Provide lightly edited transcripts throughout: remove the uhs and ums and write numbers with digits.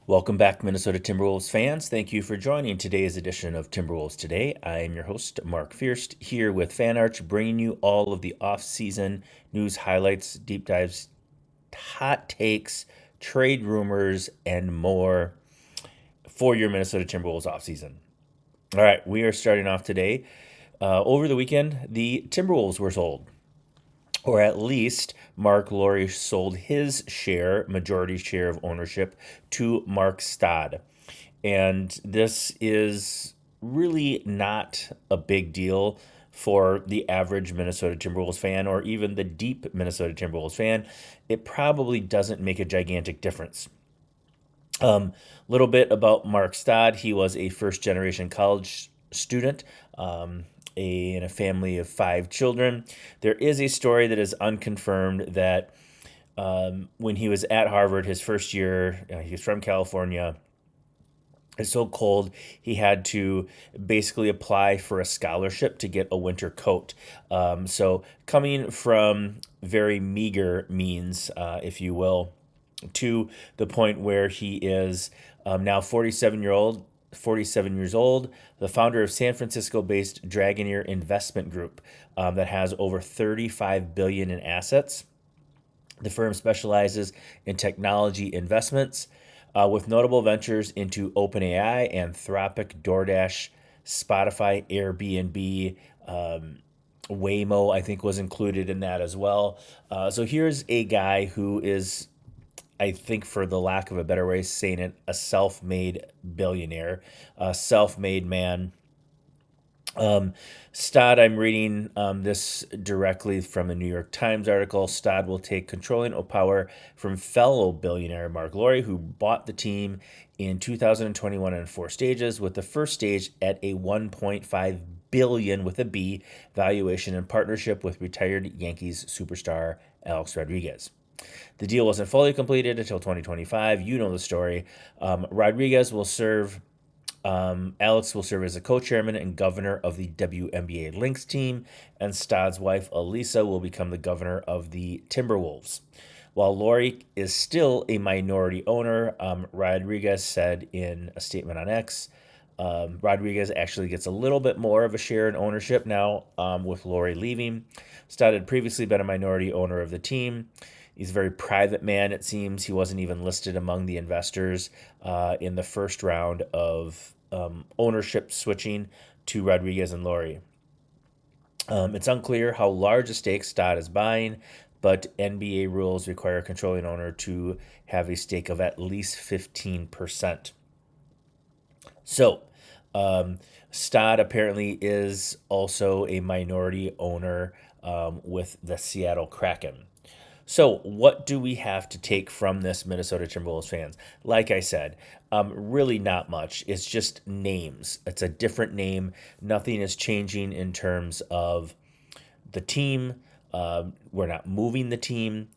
Welcome back, Minnesota Timberwolves fans. Thank you for joining today's edition of Timberwolves Today. I am your host, Mark Fiers, here with Fan Arch, bringing you all of the off-season news highlights, deep dives, hot takes, trade rumors, and more for your Minnesota Timberwolves offseason. All right, we are starting off today. Over the weekend, the Timberwolves were sold, or at least Mark Lowry sold his majority share of ownership to Mark Stad. And this is really not a big deal for the average Minnesota Timberwolves fan or even the deep Minnesota Timberwolves fan. It probably doesn't make a gigantic difference. Little bit about Mark Stad. He was a first generation college student in a family of five children. There is a story that is unconfirmed that when he was at Harvard, his first year, he was from California. It's so cold, he had to basically apply for a scholarship to get a winter coat. So, coming from very meager means, if you will, to the point where he is now 47 years old, the founder of San Francisco-based Dragoneer Investment Group that has over 35 billion in assets. The firm specializes in technology investments with notable ventures into OpenAI, Anthropic, DoorDash, Spotify, Airbnb, Waymo, I think, was included in that as well. So here's a guy who is, I think, for the lack of a better way of saying it, a self-made billionaire, a self-made man. Stad, I'm reading this directly from a New York Times article. Stad will take controlling power from fellow billionaire Mark Lowry, who bought the team in 2021 in four stages, with the first stage at a 1.5 billion with a B valuation in partnership with retired Yankees superstar Alex Rodriguez. The deal wasn't fully completed until 2025. You know the story. Rodriguez will serve Alex will serve as a co-chairman and governor of the WNBA Lynx team, and Stad's wife, Elisa, will become the governor of the Timberwolves. While Lowry is still a minority owner, Rodriguez said in a statement on X, Rodriguez actually gets a little bit more of a share in ownership now with Lowry leaving. Stad had previously been a minority owner of the team. He's a very private man, it seems. He wasn't even listed among the investors in the first round of ownership switching to Rodriguez and Lowry. It's unclear how large a stake Stad is buying, but NBA rules require a controlling owner to have a stake of at least 15%. So, Stad apparently is also a minority owner with the Seattle Kraken. So, what do we have to take from this, Minnesota Timberwolves fans? Like I said, really not much. It's just names. It's a different name. Nothing is changing in terms of the team. We're not moving the team.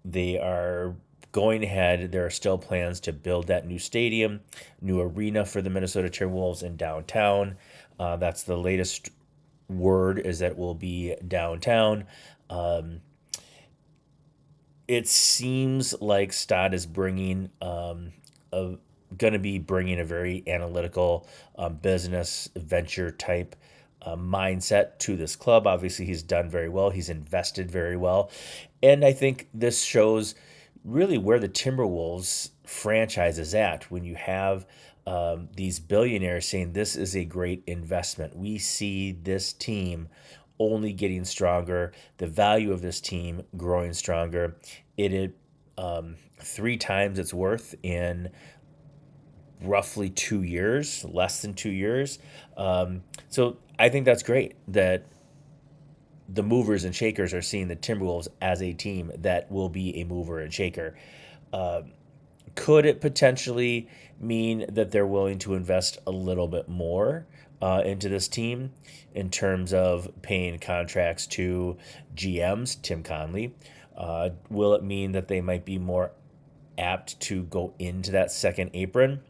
They are going ahead. There are still plans to build that new stadium, new arena for the Minnesota Timberwolves in downtown. That's the latest word, is that it will be downtown. It seems like Stad is bringing going to be bringing a very analytical business venture type mindset to this club. Obviously, he's done very well. He's invested very well, and I think this shows really where the Timberwolves franchise is at when you have these billionaires saying this is a great investment. We see this team only getting stronger, the value of this team growing stronger. It is three times its worth in roughly 2 years, less than 2 years. So I think that's great that the movers and shakers are seeing the Timberwolves as a team that will be a mover and shaker. Could it potentially mean that they're willing to invest a little bit more into this team in terms of paying contracts to GMs, Tim Conley? Will it mean that they might be more apt to go into that second apron?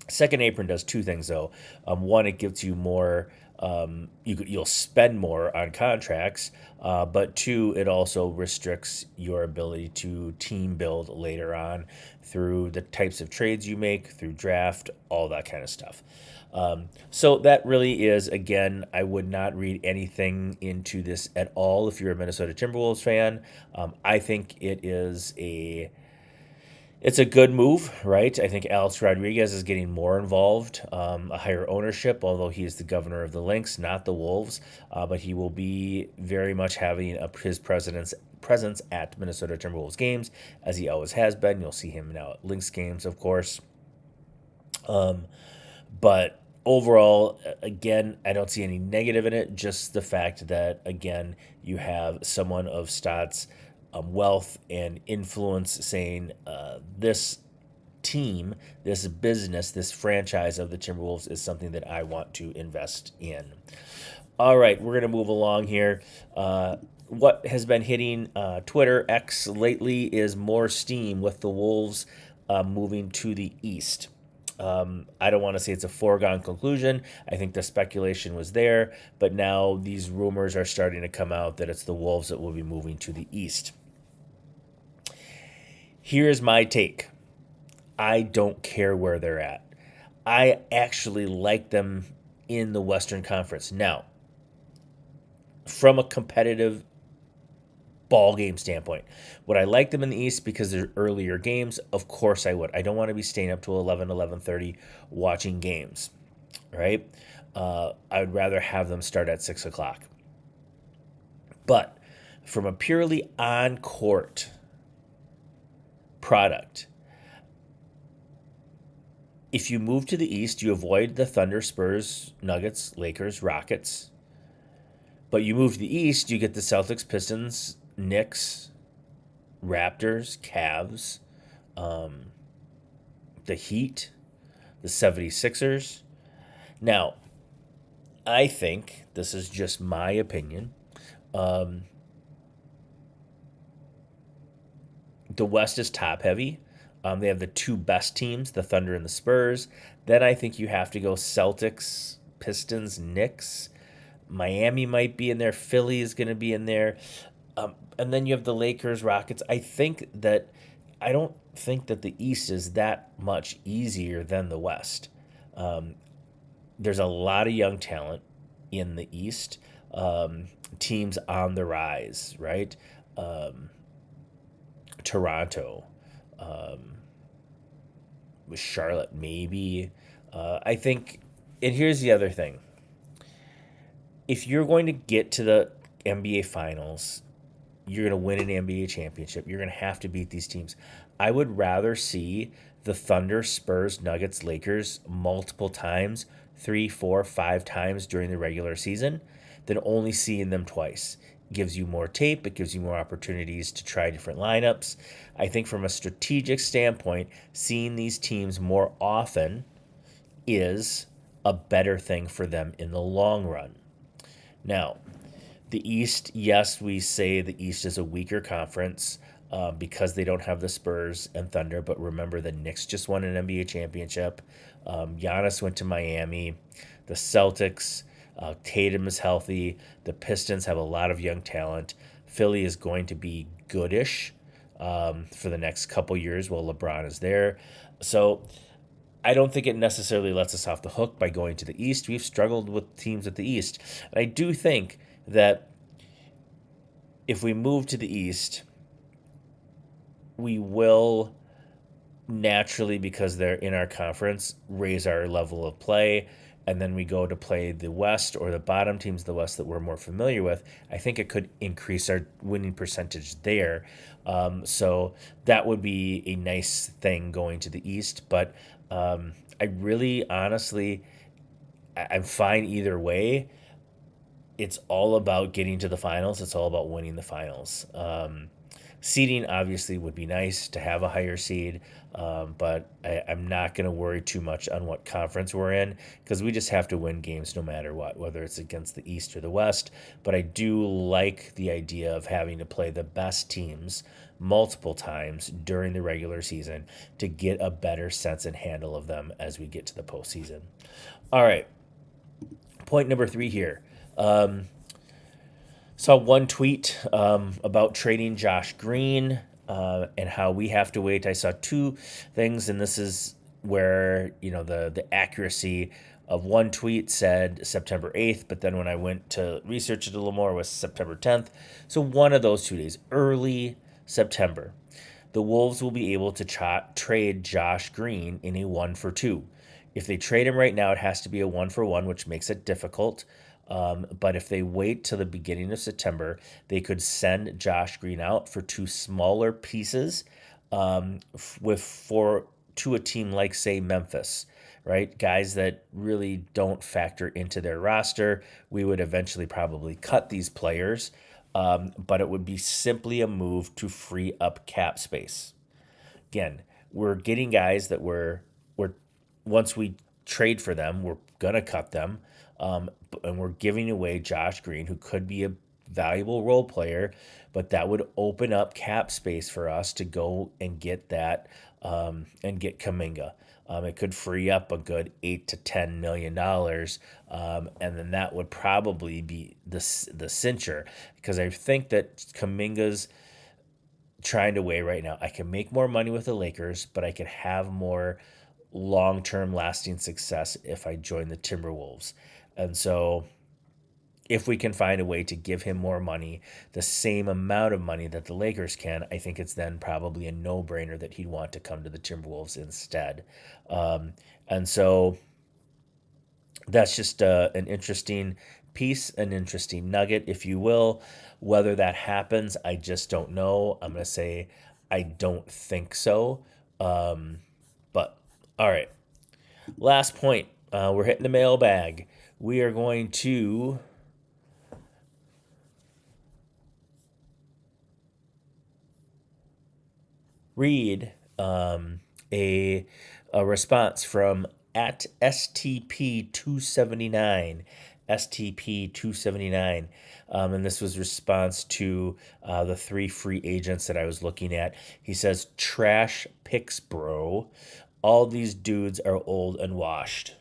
Second apron does two things though. One, it gives you more. You'll spend more on contracts, but two, it also restricts your ability to team build later on through the types of trades you make, through draft, all that kind of stuff. So that really is, again, I would not read anything into this at all if you're a Minnesota Timberwolves fan. I think it's a good move, right? I think Alex Rodriguez is getting more involved, a higher ownership, although he is the governor of the Lynx, not the Wolves. But he will be very much having his president's presence at Minnesota Timberwolves games, as he always has been. You'll see him now at Lynx games, of course. But overall, again, I don't see any negative in it. Just the fact that, again, you have someone of Stott's wealth and influence saying this team, this business, this franchise of the Timberwolves is something that I want to invest in. All right, we're going to move along here. What has been hitting Twitter X lately is more steam with the Wolves moving to the East. I don't want to say it's a foregone conclusion. I think the speculation was there, but now these rumors are starting to come out that it's the Wolves that will be moving to the East. Here's my take. I don't care where they're at. I actually like them in the Western Conference. Now, from a competitive ball game standpoint, would I like them in the East because they're earlier games? Of course I would. I don't want to be staying up to 11:30 watching games, right? I would rather have them start at 6 o'clock. But from a purely on-court product, if you move to the East, you avoid the Thunder, Spurs, Nuggets, Lakers, Rockets. But you move to the East, you get the Celtics, Pistons, Knicks, Raptors, Cavs, the Heat, the 76ers. Now, I think, this is just my opinion, the West is top heavy. They have the two best teams, the Thunder and the Spurs. Then I think you have to go Celtics, Pistons, Knicks. Miami might be in there. Philly is going to be in there. And then you have the Lakers, Rockets. I don't think that the East is that much easier than the West. There's a lot of young talent in the East. Teams on the rise, right? Toronto, with Charlotte, maybe. I think, and here's the other thing. If you're going to get to the NBA Finals, you're going to win an NBA championship. You're going to have to beat these teams. I would rather see the Thunder, Spurs, Nuggets, Lakers multiple times, 3, 4, 5 times during the regular season, than only seeing them twice. It gives you more tape. It gives you more opportunities to try different lineups. I think from a strategic standpoint, seeing these teams more often is a better thing for them in the long run. Now, the East, yes, we say the East is a weaker conference because they don't have the Spurs and Thunder. But remember, the Knicks just won an NBA championship. Giannis went to Miami. The Celtics, Tatum is healthy. The Pistons have a lot of young talent. Philly is going to be goodish for the next couple years while LeBron is there. So I don't think it necessarily lets us off the hook by going to the East. We've struggled with teams at the East. And I do think that if we move to the East, we will naturally, because they're in our conference, raise our level of play. And then we go to play the West or the bottom teams of the West that we're more familiar with. I think it could increase our winning percentage there. So that would be a nice thing going to the East. But I really, honestly, I'm fine either way. It's all about getting to the finals. It's all about winning the finals. Seeding obviously would be nice to have a higher seed, but I'm not going to worry too much on what conference we're in because we just have to win games no matter what, whether it's against the East or the West. But I do like the idea of having to play the best teams multiple times during the regular season to get a better sense and handle of them as we get to the postseason. All right, point number 3 here. Saw one tweet about trading Josh Green and how we have to wait. I saw two things, and this is where the accuracy of one tweet said September 8th, but then when I went to research it a little more, it was September 10th. So one of those 2 days, early September, the Wolves will be able to trade Josh Green in a 1-for-2. If they trade him right now, it has to be a 1-for-1, which makes it difficult. But if they wait till the beginning of September, they could send Josh Green out for two smaller pieces to a team like, say, Memphis, right? Guys that really don't factor into their roster. We would eventually probably cut these players, but it would be simply a move to free up cap space. Again, we're getting guys that we're once we trade for them, we're gonna cut them, and we're giving away Josh Green, who could be a valuable role player, but that would open up cap space for us to go and get that and get Kuminga. It could free up a good $8 to $10 million, and then that would probably be the cincher because I think that Kuminga's trying to weigh right now. I can make more money with the Lakers, but I could have more long-term lasting success if I join the Timberwolves. And so if we can find a way to give him more money, the same amount of money that the Lakers can, I think it's then probably a no-brainer that he'd want to come to the Timberwolves instead. And so that's just an interesting piece, an interesting nugget, if you will. Whether that happens, I just don't know. I'm going to say I don't think so. But all right, last point. We're hitting the mailbag. We are going to read a response from at STP279. STP279. And this was response to the 3 free agents that I was looking at. He says, trash picks, bro. All these dudes are old and washed.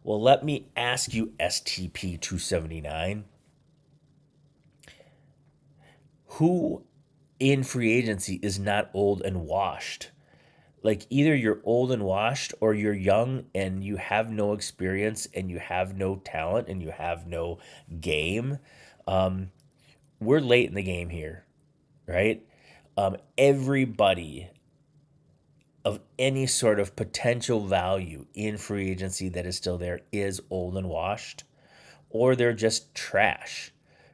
Well, let me ask you, STP279, who in free agency is not old and washed? Like, either you're old and washed or you're young and you have no experience and you have no talent and you have no game. We're late in the game here, right? Everybody of any sort of potential value in free agency that is still there is old and washed, or they're just trash,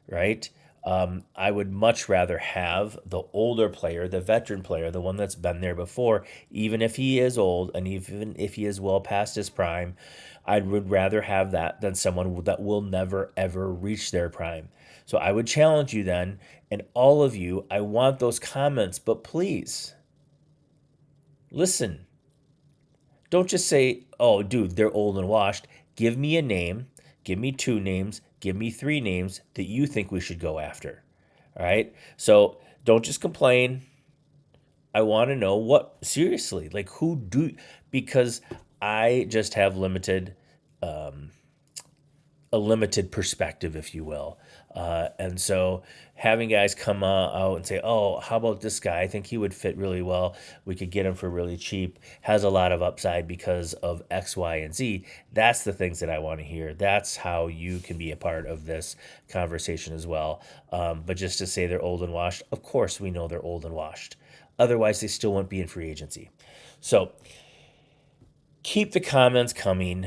right? I would much rather have the older player, the veteran player, the one that's been there before, even if he is old and even if he is well past his prime. I would rather have that than someone that will never, ever reach their prime. So I would challenge you then, and all of you, I want those comments, but please listen. Don't just say, oh, dude, they're old and washed. Give me a name, give me 2 names, give me 3 names that you think we should go after. All right. So don't just complain. I want to know what, seriously, like because I just have a limited perspective, if you will. And so having guys come out and say, oh, how about this guy? I think he would fit really well. We could get him for really cheap, has a lot of upside because of X, Y, and Z. That's the things that I want to hear. That's how you can be a part of this conversation as well. But just to say they're old and washed, of course we know they're old and washed. Otherwise, they still won't be in free agency. So keep the comments coming,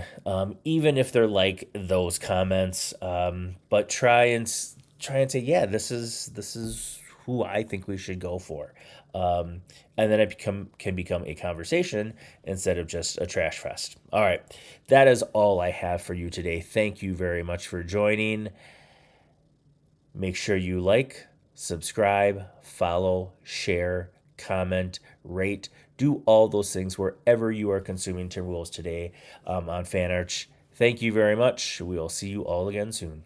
even if they're like those comments. But try and say, yeah, this is who I think we should go for, and then it can become a conversation instead of just a trash fest. All right, that is all I have for you today. Thank you very much for joining. Make sure you like, subscribe, follow, share, comment, rate. Do all those things wherever you are consuming Timberwolves Today on FanArch. Thank you very much. We will see you all again soon.